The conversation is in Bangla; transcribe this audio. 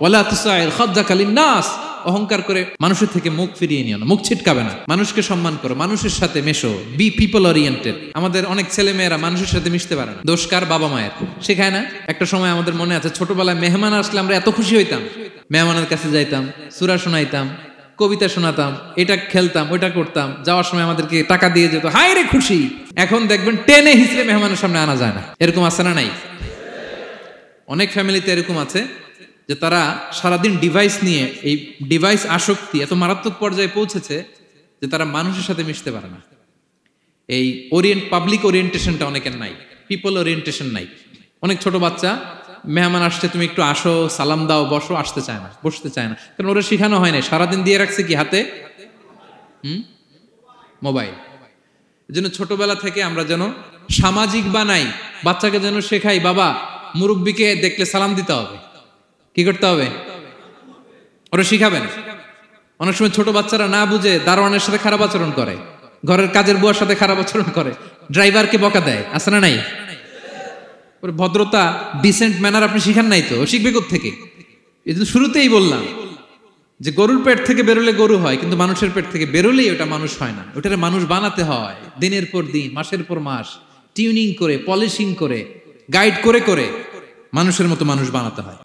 ওয়ালা তুসাইর খাদ্দাকা লিন-নাস, অহংকার করে মানুষের থেকে মুখ ফিরিয়ে নিও না, মুখ ছিটকাবে না। মানুষকে সম্মান করো, মানুষের সাথে মেশো, বি পিপল ওরিয়েন্টেড। আমাদের অনেক ছেলে মেয়েরা মানুষের সাথে মিশতে পারে না, দোষ কার? বাবা মায়ের। শেখায় না। একটা সময় আমাদের মনে আছে, ছোটবেলায় মেহমান আসলে আমরা এত খুশি হইতাম, মেহমানের কাছে যাইতাম, সূরা শোনাইতাম, কবিতা শোনাতাম, এটা খেলতাম, ওইটা করতাম, যাওয়ার সময় আমাদেরকে টাকা দিয়ে যেত, হায় রে খুশি। এখন দেখবেন টেনে হিসেবে মেহমানের সামনে আনা যায় না। এরকম আছে না নাই? অনেক ফ্যামিলিতে এরকম আছে যে তারা সারাদিন ডিভাইস নিয়ে, এই ডিভাইস আসক্তি এত মারাত্মক পর্যায়ে পৌঁছেছে যে তারা মানুষের সাথে মিশতে পারে না। এই পাবলিক ওরিয়েন্টেশনটা অনেকের নাই, পিপল ওরিয়েন্টেশন নাই। অনেক ছোট বাচ্চা, মেহমান আসছে, তুমি একটু আসো, সালাম দাও, বসো, আসতে চায় না, বসতে চায় না, কারণ ওরা শিখানো হয় না। সারাদিন দিয়ে রাখছে কি হাতে? মোবাইল। এই জন্য ছোটবেলা থেকে আমরা যেন সামাজিক বানাই, বাচ্চাকে যেন শেখাই, বাবা মুরব্বীকে দেখলে সালাম দিতে হবে। কি করতে হবে? ওরা শিখাবেন। অনেক সময় ছোট বাচ্চারা না বুঝে দারোয়ানের সাথে খারাপ আচরণ করে, ঘরের কাজের বুয়ার সাথে খারাপ আচরণ করে, ড্রাইভারকে বকা দেয়, আছে না নাই? ভদ্রতা, ডিসেন্ট ম্যানার আপনি শিখান নাই, তো শিখবে কোত্থেকে? এই জন্য শুরুতেই বললাম যে গরুর পেট থেকে বেরোলে গরু হয়, কিন্তু মানুষের পেট থেকে বেরোলেই ওটা মানুষ হয় না। ওটারে মানুষ বানাতে হয় দিনের পর দিন, মাসের পর মাস, টিউনিং করে, পলিশিং করে, গাইড করে করে মানুষের মতো মানুষ বানাতে হয়।